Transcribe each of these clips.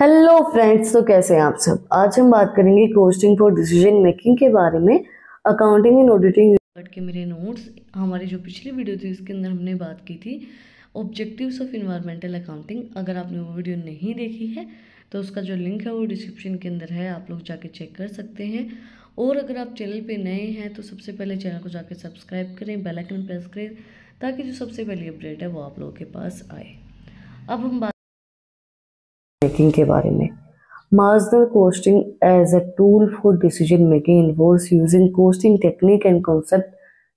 Hello friends, तो कैसे हैं आप सब। आज हम बात करेंगे कॉस्टिंग फॉर डिसीजन मेकिंग के बारे में। अकाउंटिंग एंड ऑडिटिंग के मेरे नोट्स, हमारी जो पिछली वीडियो थी उसके अंदर हमने बात की थी ऑब्जेक्टिव्स ऑफ इन्वायरमेंटल अकाउंटिंग। अगर आपने वो वीडियो नहीं देखी है तो उसका जो लिंक है वो डिस्क्रिप्शन के अंदर है, आप लोग जाके चेक कर सकते हैं। और अगर आप चैनल पे नए हैं तो सबसे पहले चैनल को जाके सब्सक्राइब करें, बेल आइकन प्रेस करें ताकि जो सबसे पहली अपडेट है वो आप लोगों के पास आए। अब हम बात मेकिंग के बारे में। Marginal costing as a tool for decision making involves using costing technique and concept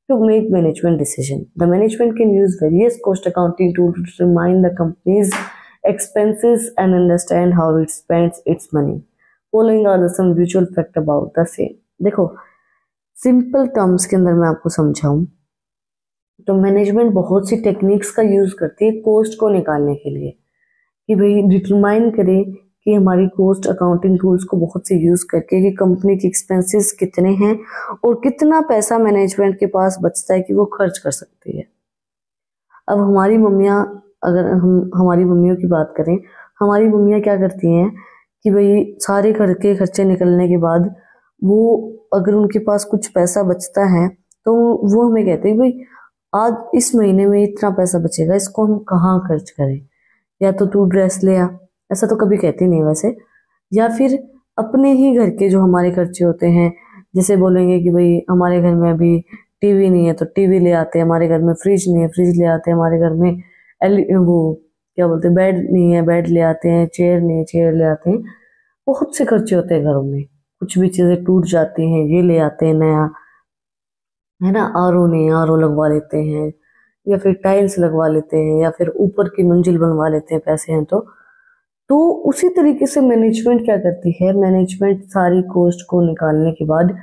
to make management decision. The management can use various cost accounting tools to determine the company's expenses and understand how it spends its money. Following are the some visual fact about the same. देखो, simple terms के अंदर मैं आपको समझाऊं तो management बहुत सी techniques का use करती है कोस्ट को निकालने के लिए, कि भाई डिटरमाइन करे कि हमारी कॉस्ट अकाउंटिंग टूल्स को बहुत से यूज करके कि कंपनी के एक्सपेंसेस कितने हैं और कितना पैसा मैनेजमेंट के पास बचता है कि वो खर्च कर सकती है। अब हमारी मम्मियाँ, अगर हम हमारी मम्मियों की बात करें, हमारी मम्मियाँ क्या करती हैं कि भाई सारे घर के खर्चे निकलने के बाद वो अगर उनके पास कुछ पैसा बचता है तो वो हमें कहते हैं भाई आज इस महीने में इतना पैसा बचेगा, इसको हम कहाँ खर्च करें, या तो तू ड्रेस ले आ, ऐसा तो कभी कहती नहीं वैसे, या फिर अपने ही घर के जो हमारे खर्चे होते हैं, जैसे बोलेंगे कि भाई हमारे घर में अभी टीवी नहीं है तो टीवी ले आते हैं, हमारे घर में फ्रिज नहीं है फ्रिज ले आते हैं, हमारे घर में वो क्या बोलते हैं बेड नहीं है बेड ले आते हैं, चेयर नहीं है चेयर ले आते हैं। बहुत से खर्चे होते हैं घरों में, कुछ भी चीजें टूट जाती हैं ये ले आते हैं नया, है ना। आरओ नहीं आरओ लगवा लेते हैं, या फिर टाइल्स लगवा लेते हैं, या फिर ऊपर की मंजिल बनवा लेते हैं, पैसे हैं तो उसी तरीके से मैनेजमेंट क्या करती है, मैनेजमेंट सारी कॉस्ट को निकालने के बाद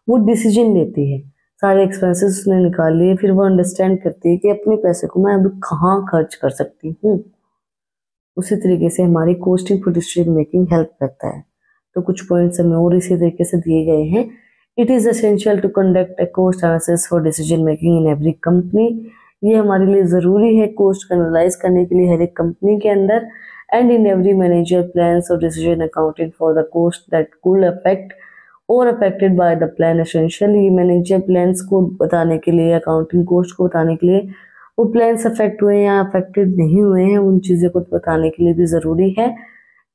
वो डिसीजन लेती है। सारे एक्सपेंसेस उसने निकाल लिए, फिर वो अंडरस्टैंड करती है कि अपने पैसे को मैं अभी कहाँ खर्च कर सकती हूँ। उसी तरीके से हमारी costing for decision making help करता है। तो कुछ पॉइंट्स हमें और इसी तरीके से दिए गए हैं। It is essential to conduct a cost analysis for decision making in every company. ये हमारे लिए जरूरी है कॉस्ट को एनालाइज करने के लिए हर एक कंपनी के अंदर। And in every manager plans और decision accounting for the cost that could affect or affected by the plan. Essential ये मैनेजर प्लान्स को बताने के लिए, अकाउंटिंग कॉस्ट को बताने के लिए, वो प्लान्स अफेक्ट हुए या अफेक्टेड नहीं हुए हैं उन चीज़ों को बताने के लिए भी ज़रूरी है।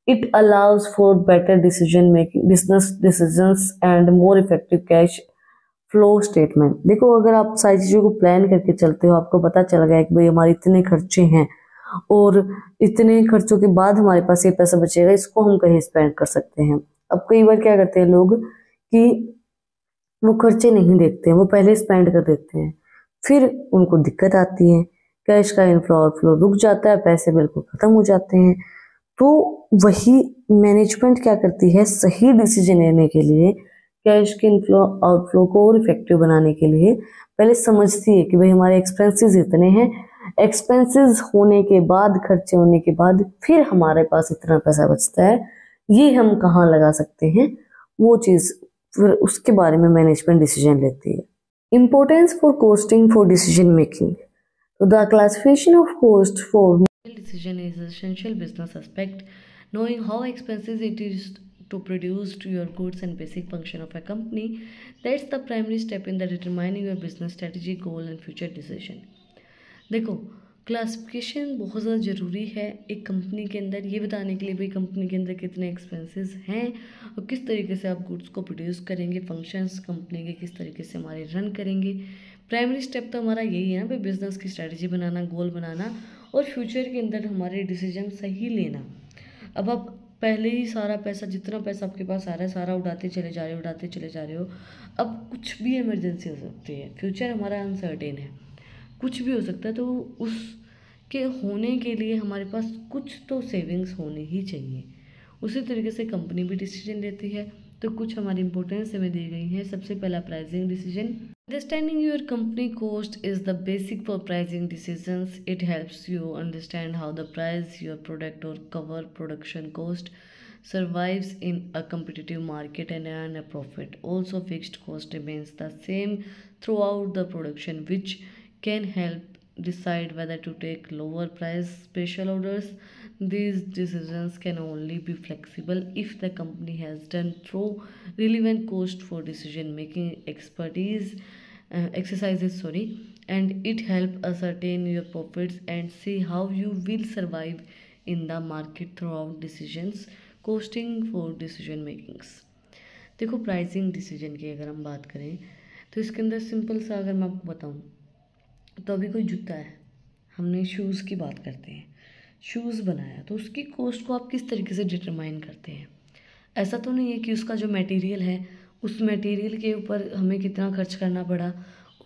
It allows for better decision making, business decisions and more effective cash flow statement. देखो, अगर आप सारी चीज़ों को प्लान करके चलते हो, आपको पता चल गया कि भाई हमारे इतने खर्चे हैं और इतने खर्चों के बाद हमारे पास ये पैसा बचेगा, इसको हम कहीं स्पेंड कर सकते हैं। अब कई बार क्या करते हैं लोग कि वो खर्चे नहीं देखते हैं, वो पहले स्पेंड कर देते हैं, फिर उनको दिक्कत आती है, कैश का इनफ्लो आउटफ्लो रुक जाता है, पैसे बिल्कुल खत्म हो जाते हैं। तो वही मैनेजमेंट क्या करती है, सही डिसीजन लेने के लिए, कैश के इनफ्लो आउटफ्लो को और इफेक्टिव बनाने के लिए पहले समझती है कि भाई हमारे एक्सपेंसेस इतने हैं, एक्सपेंसेस होने के बाद, खर्चे होने के बाद फिर हमारे पास इतना पैसा बचता है, ये हम कहाँ लगा सकते हैं, वो चीज़ फिर उसके बारे में मैनेजमेंट डिसीजन लेती है। Importance for costing for decision making. तो the classification of cost for decision is an essential business aspect. Knowing how expensive it is to produce to your goods and basic function of a company, that's the primary step in the determining your business strategy, goal and future decision. देखो, classification बहुत ज़्यादा ज़रूरी है एक company के अंदर, ये बताने के लिए भाई कंपनी के अंदर कितने एक्सपेंसेस हैं और किस तरीके से आप गुड्स को प्रोड्यूस करेंगे, फंक्शंस कंपनी के किस तरीके से हमारे रन करेंगे। प्राइमरी स्टेप तो हमारा यही है ना भाई, बिजनेस की स्ट्रैटेजी बनाना, गोल बनाना और फ्यूचर के अंदर हमारे डिसीजन सही लेना। अब आप पहले ही सारा पैसा, जितना पैसा आपके पास आ रहा है सारा उड़ाते चले जा रहे हो। अब कुछ भी इमरजेंसी हो सकती है, फ्यूचर हमारा अनसर्टेन है, कुछ भी हो सकता है, तो उसके होने के लिए हमारे पास कुछ तो सेविंग्स होनी ही चाहिए। उसी तरीके से कंपनी भी डिसीजन लेती है, तो कुछ हमारी इंपॉर्टेंस हमें दी गई है। सबसे पहला pricing decision. Understanding your company cost is the basic for pricing decisions. It helps you understand how the price your product or cover production cost survives in a competitive market and earn a profit. Also, fixed cost remains the same throughout the production, which can help decide whether to take lower price special orders. These decisions can only be flexible if the company has done through relevant cost for decision making expertise exercises, and it help ascertain your profits and see how you will survive in the market throughout decisions. Costing for decision makings। देखो pricing decision की अगर हम बात करें तो इसके अंदर simple सा अगर मैं आपको बताऊं तो अभी कोई जूता है, हमने शूज़ की बात करते हैं, शूज़ बनाया तो उसकी कॉस्ट को आप किस तरीके से डिटरमाइन करते हैं। ऐसा तो नहीं है कि उसका जो मटेरियल है उस मटेरियल के ऊपर हमें कितना खर्च करना पड़ा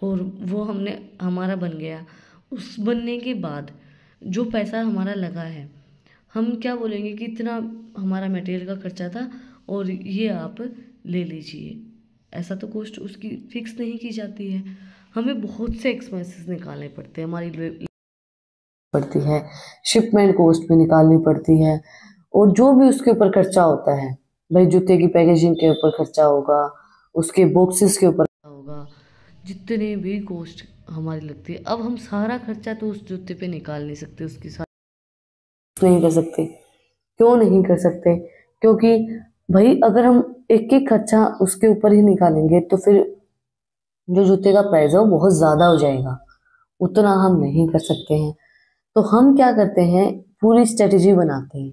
और वो हमने हमारा बन गया, उस बनने के बाद जो पैसा हमारा लगा है हम क्या बोलेंगे कि इतना हमारा मटेरियल का खर्चा था और ये आप ले लीजिए। ऐसा तो कॉस्ट उसकी फिक्स नहीं की जाती है, हमें बहुत से एक्सपेंसेस निकालने पड़ते हैं, हमारी पड़ती है, शिपमेंट कॉस्ट भी निकालनी पड़ती है और जो भी उसके ऊपर खर्चा होता है, भाई जूते की पैकेजिंग के ऊपर खर्चा होगा, उसके बॉक्सेस के ऊपर होगा, जितने भी कॉस्ट हमारी लगती है। अब हम सारा खर्चा तो उस जूते पे निकाल नहीं सकते, उसकी नहीं कर सकते। क्यों नहीं कर सकते? क्योंकि भाई अगर हम एक एक खर्चा उसके ऊपर ही निकालेंगे तो फिर जो जूते का प्राइस है वो बहुत ज़्यादा हो जाएगा, उतना हम नहीं कर सकते हैं। तो हम क्या करते हैं, पूरी स्ट्रेटजी बनाते हैं,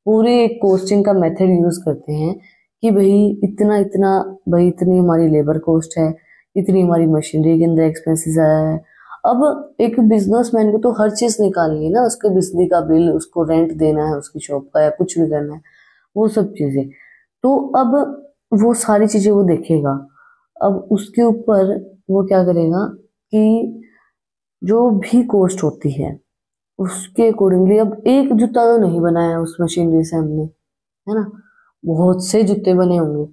पूरे एक कॉस्टिंग का मेथड यूज़ करते हैं कि भाई इतना इतना, भाई इतनी हमारी लेबर कॉस्ट है, इतनी हमारी मशीनरी के अंदर एक्सपेंसेस आया है। अब एक बिजनेसमैन को तो हर चीज़ निकालनी है ना, उसके बिजली का बिल, उसको रेंट देना है उसकी शॉप का या कुछ भी करना है, वो सब चीज़ें। तो अब वो सारी चीज़ें वो देखेगा। अब उसके ऊपर वो क्या करेगा कि जो भी कॉस्ट होती है उसके अकॉर्डिंगली, अब एक जूता तो नहीं बनाया उस मशीनरी से हमने, है ना, बहुत से जूते बने होंगे।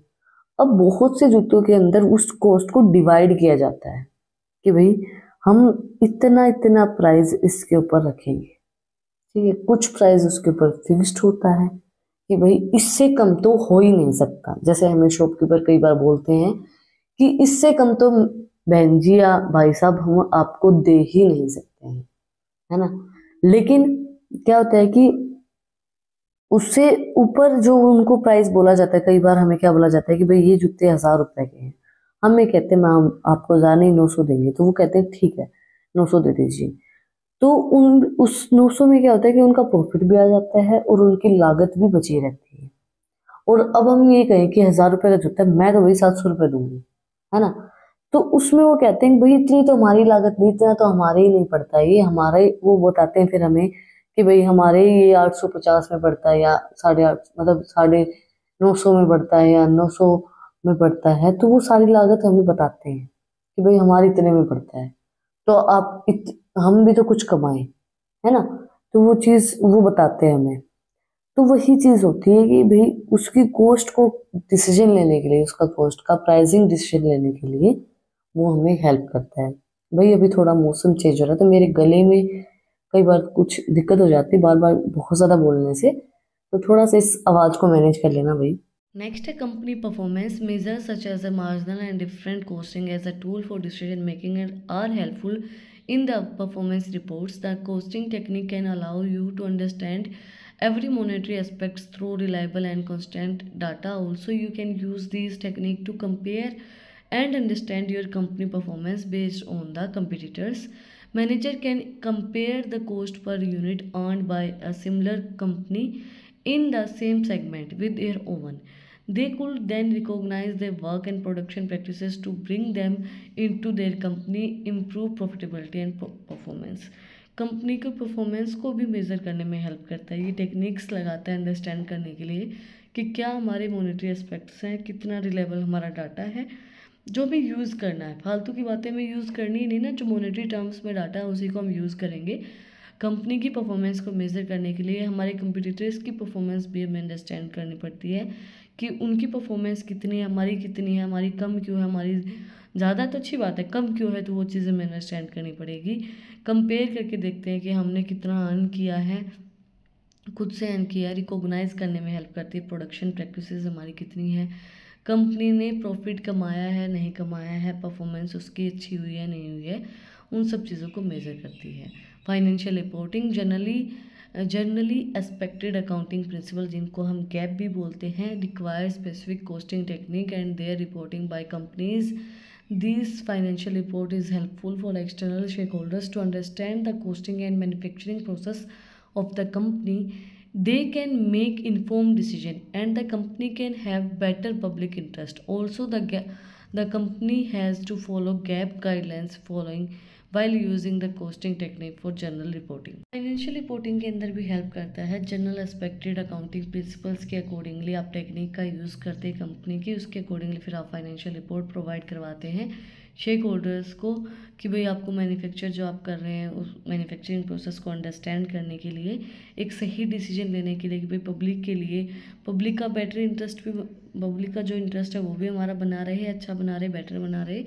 अब बहुत से जूतों के अंदर उस कॉस्ट को डिवाइड किया जाता है कि भाई हम इतना इतना प्राइस इसके ऊपर रखेंगे, ठीक है। कुछ प्राइस उसके ऊपर फिक्स्ड होता है कि भाई इससे कम तो हो ही नहीं सकता, जैसे हमें शॉपकीपर कई बार बोलते हैं कि इससे कम तो बहन जी या भाई साहब हम आपको दे ही नहीं सकते हैं, है ना। लेकिन क्या होता है कि उससे ऊपर जो उनको प्राइस बोला जाता है, कई बार हमें क्या बोला जाता है कि भाई ये जूते 1000 रुपए के हैं, हमें कहते हैं मैम आपको 1000 नहीं 900 देंगे, तो वो कहते हैं ठीक है 900 दे दीजिए। तो उस 900 में क्या होता है कि उनका प्रॉफिट भी आ जाता है और उनकी लागत भी बची रहती है। और अब हम ये कहें कि 1000 रुपए का जूता है, मैं तो भाई 700 रुपये दूंगी, है ना। तो उसमें वो कहते हैं भाई इतनी तो हमारी लागत नहीं, इतना तो हमारे ही नहीं पड़ता है, ये हमारा ही, वो बताते हैं फिर हमें कि भाई हमारे ये 850 में पड़ता है या 850, मतलब 950 में पड़ता है या 900 में पड़ता है। तो वो सारी लागत हमें बताते हैं कि भाई हमारे इतने में पड़ता है, तो हम भी तो कुछ कमाएं, है ना। तो वो चीज़ वो बताते हैं हमें। तो वही चीज़ होती है कि भाई उसकी कॉस्ट को डिसीजन लेने के लिए, उसका कॉस्ट का प्राइसिंग डिसीजन लेने के लिए वो हमें हेल्प करता है। भाई अभी थोड़ा मौसम चेंज हो रहा है तो मेरे गले में कई बार कुछ दिक्कत हो जाती है बार बार बहुत ज़्यादा बोलने से, तो थोड़ा सा इस आवाज़ को मैनेज कर लेना भाई। Next, a company performance measures such as a marginal and different costing as a tool for decision making and are helpful in the performance reports. The costing technique can allow you to understand every monetary aspects through reliable and constant data. Also, you can use these technique to compare and understand your company performance based on the competitors. Manager can compare the cost per unit earned by a similar company in the same segment with their own. They could then recognize their work and production practices to bring them into their company, improve profitability and performance. Company के performance को भी measure करने में help करता है, ये techniques लगाता है अंडरस्टैंड करने के लिए कि क्या हमारे मॉनेटरी एस्पेक्ट्स हैं, कितना रिलेबल हमारा डाटा है, जो भी यूज़ करना है। फालतू की बातें हमें यूज़ करनी ही नहीं ना, जो मॉनेटरी टर्म्स में डाटा है उसी को हम यूज़ करेंगे। कंपनी की परफॉर्मेंस को मेज़र करने के लिए हमारे कंपटीटर्स की परफॉर्मेंस भी हमें अंडरस्टैंड करनी पड़ती है कि उनकी परफॉर्मेंस कितनी है, हमारी कितनी है, हमारी कम क्यों है, हमारी ज़्यादा तो अच्छी बात है, कम क्यों है, तो वो चीज़ें हमें अंडरस्टैंड करनी पड़ेगी। कंपेयर करके देखते हैं कि हमने कितना अर्न किया है, खुद से अर्न किया, रिकॉग्नाइज करने में हेल्प करती है। प्रोडक्शन प्रैक्टिसेस हमारी कितनी है, कंपनी ने प्रॉफिट कमाया है नहीं कमाया है, परफॉर्मेंस उसकी अच्छी हुई है नहीं हुई है, उन सब चीज़ों को मेज़र करती है। Financial reporting generally expected accounting principle, जिनको हम गैप भी बोलते हैं, require specific costing technique and their reporting by companies. This financial report is helpful for external shareholders to understand the costing and manufacturing process of the company. They can make informed decision and the company can have better public interest. Also, the company has to follow GAAP guidelines following while using the costing technique for general reporting. Financial reporting के अंदर भी help करता है general expected accounting principles के accordingly आप technique का use करते हैं कंपनी की, उसके अकॉर्डिंगली फिर आप फाइनेंशियल रिपोर्ट प्रोवाइड करवाते हैं शेयर होल्डर्स को कि भाई आपको मैन्युफैक्चर जो आप कर रहे हैं उस मैन्युफैक्चरिंग प्रोसेस को अंडरस्टैंड करने के लिए, एक सही डिसीजन लेने के लिए कि भाई पब्लिक के लिए, पब्लिक का बेटर इंटरेस्ट भी, पब्लिक का जो इंटरेस्ट है वो भी हमारा बना रहे, अच्छा बना रहे, बेटर बना रहे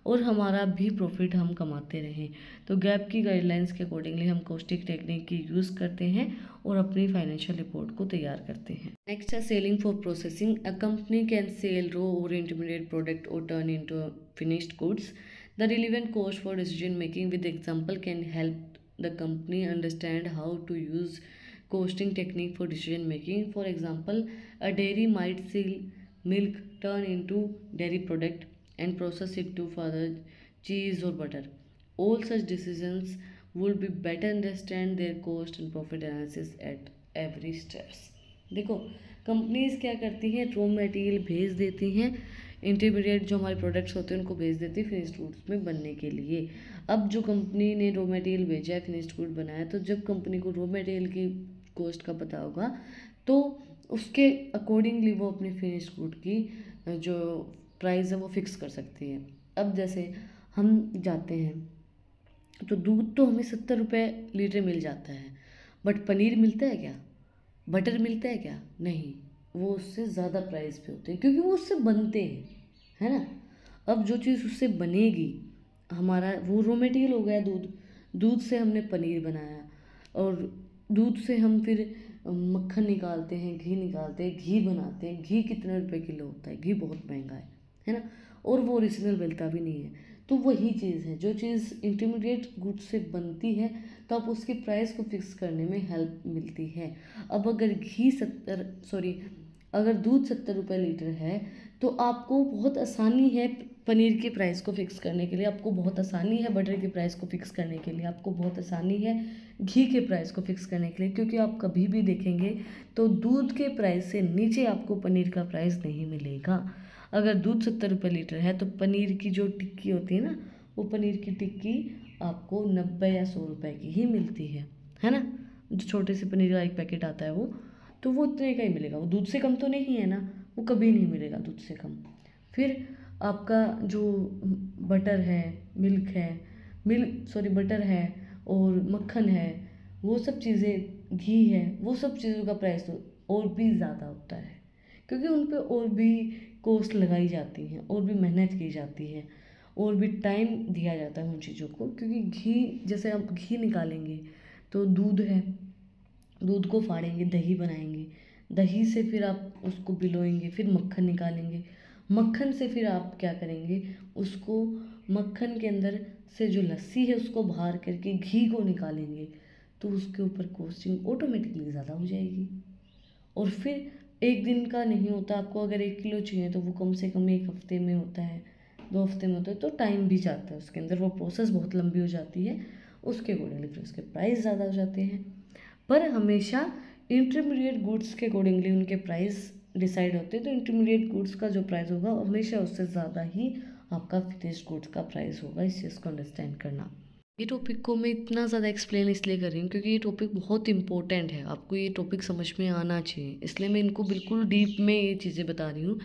और हमारा भी प्रॉफिट हम कमाते रहें। तो गैप की गाइडलाइंस के अकॉर्डिंगली हम कॉस्टिंग टेक्निक की यूज़ करते हैं और अपनी फाइनेंशियल रिपोर्ट को तैयार करते हैं। नेक्स्ट है selling for processing. A company can sell raw और इंटरमीडिएट प्रोडक्ट और turn into finished goods. The relevant cost for decision making with example can help the company understand how to use costing technique for decision making. For example, a dairy might sell milk, turn into dairy product and process it to further cheese or butter. All such decisions would be better understand their cost and profit analysis at every steps. देखो companies क्या करती हैं, raw material भेज देती हैं, intermediate जो हमारे products होते हैं उनको भेज देती है फिनिश्ड गुड्स में बनने के लिए. अब जो कंपनी ने रॉ मटेरियल भेजा है, फिनिश्ड गुड बनाया, तो जब कंपनी को रॉ मटेरियल की कॉस्ट का पता होगा तो उसके अकॉर्डिंगली वो अपनी फिनिश्ड गुड की जो प्राइस है वो फिक्स कर सकती है. अब जैसे हम जाते हैं तो दूध तो हमें 70 रुपये लीटर मिल जाता है, बट पनीर मिलता है क्या, बटर मिलता है क्या? नहीं, वो उससे ज़्यादा प्राइस पे होते हैं क्योंकि वो उससे बनते हैं, है ना. अब जो चीज़ उससे बनेगी, हमारा वो रॉ मटेरियल हो गया दूध, दूध से हमने पनीर बनाया और दूध से हम फिर मक्खन निकालते हैं, घी निकालते हैं, घी बनाते हैं. घी कितने रुपए किलो होता है? घी बहुत महंगा है ना, और वो ओरिजिनल मिलता भी नहीं है. तो वही चीज़ है, जो चीज़ इंटरमीडिएट गुड से बनती है तो आप उसकी प्राइस को फिक्स करने में हेल्प मिलती है. अब अगर दूध 70 रुपये लीटर है तो आपको बहुत आसानी है पनीर की प्राइस को फिक्स करने के लिए, आपको बहुत आसानी है बटर की प्राइस को फिक्स करने के लिए, आपको बहुत आसानी है घी के प्राइस को फिक्स करने के लिए, क्योंकि आप कभी भी देखेंगे तो दूध के प्राइस से नीचे आपको पनीर का प्राइस नहीं मिलेगा. अगर दूध 70 रुपये लीटर है तो पनीर की जो टिक्की होती है ना, वो पनीर की टिक्की आपको 90 या 100 रुपये की ही मिलती है ना. जो छोटे से पनीर का एक पैकेट आता है वो, तो वो उतने का ही मिलेगा, वो दूध से कम तो नहीं है ना, वो कभी नहीं मिलेगा दूध से कम. फिर आपका जो बटर है, बटर है और मक्खन है, वो सब चीज़ें, घी है, वो सब चीज़ों का प्राइस तो और भी ज़्यादा होता है क्योंकि उन पे और भी कॉस्ट लगाई जाती है और भी मेहनत की जाती है और भी टाइम दिया जाता है उन चीज़ों को. क्योंकि घी, जैसे आप घी निकालेंगे तो दूध है, दूध को फाड़ेंगे, दही बनाएंगे, दही से फिर आप उसको भिगोएंगे, फिर मक्खन निकालेंगे, मक्खन से फिर आप क्या करेंगे, उसको मक्खन के अंदर से जो लस्सी है उसको बाहर करके घी को निकालेंगे, तो उसके ऊपर कॉस्टिंग ऑटोमेटिकली ज़्यादा हो जाएगी. और फिर एक दिन का नहीं होता, आपको अगर 1 किलो चाहिए तो वो कम से कम 1 हफ्ते में होता है, 2 हफ्ते में होता है, तो टाइम भी जाता है उसके अंदर, वो प्रोसेस बहुत लंबी हो जाती है, उसके अकॉर्डिंगली फिर उसके प्राइस ज़्यादा हो जाते हैं. पर हमेशा इंटरमीडिएट गुड्स के अकॉर्डिंगली उनके प्राइस डिसाइड होते हैं. तो इंटरमीडिएट गुड्स का जो प्राइस होगा हमेशा उससे ज़्यादा ही आपका फिनिश्ड गुड्स का प्राइस होगा. इस चीज़ को अंडरस्टैंड करना. ये टॉपिक को मैं इतना ज़्यादा एक्सप्लेन इसलिए कर रही हूँ क्योंकि ये टॉपिक बहुत इंपॉर्टेंट है, आपको ये टॉपिक समझ में आना चाहिए, इसलिए मैं इनको बिल्कुल डीप में ये चीज़ें बता रही हूँ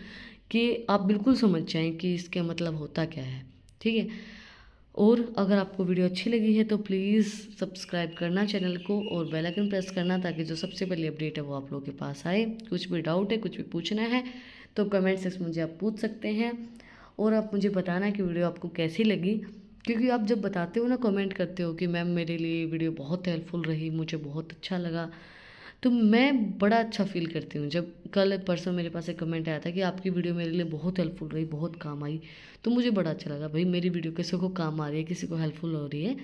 कि आप बिल्कुल समझ जाएँ कि इसका मतलब होता क्या है. ठीक है. और अगर आपको वीडियो अच्छी लगी है तो प्लीज़ सब्सक्राइब करना चैनल को और बेल आइकन प्रेस करना, ताकि जो सबसे पहली अपडेट है वो आप लोगों के पास आए. कुछ भी डाउट है, कुछ भी पूछना है तो कमेंट सेक्शन में मुझे आप पूछ सकते हैं और आप मुझे बताना कि वीडियो आपको कैसी लगी. क्योंकि आप जब बताते हो ना, कमेंट करते हो कि मैम मेरे लिए वीडियो बहुत हेल्पफुल रही, मुझे बहुत अच्छा लगा, तो मैं बड़ा अच्छा फ़ील करती हूँ। जब कल परसों मेरे पास एक कमेंट आया था कि आपकी वीडियो मेरे लिए बहुत हेल्पफुल रही, बहुत काम आई, तो मुझे बड़ा अच्छा लगा भाई मेरी वीडियो किसी को काम आ रही है, किसी को हेल्पफुल हो रही है।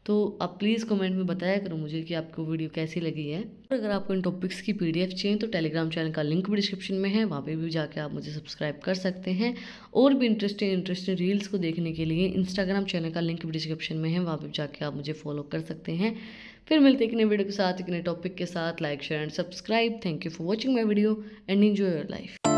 तो आप प्लीज़ कमेंट में बताया करो मुझे कि आपको वीडियो कैसी लगी है। और अगर आपको इन टॉपिक्स की पीडीएफ चाहिए तो टेलीग्राम चैनल का लिंक भी डिस्क्रिप्शन में है, वहाँ पे भी जाके आप मुझे सब्सक्राइब कर सकते हैं। और भी इंटरेस्टिंग रील्स को देखने के लिए इंस्टाग्राम चैनल का लिंक भी डिस्क्रिप्शन में है, वहाँ पे जाके आप मुझे फॉलो कर सकते हैं। फिर मिलते हैं एक नए वीडियो के साथ, एक नए टॉपिक के साथ। Like share and subscribe. Thank you for watching my video and enjoy your life.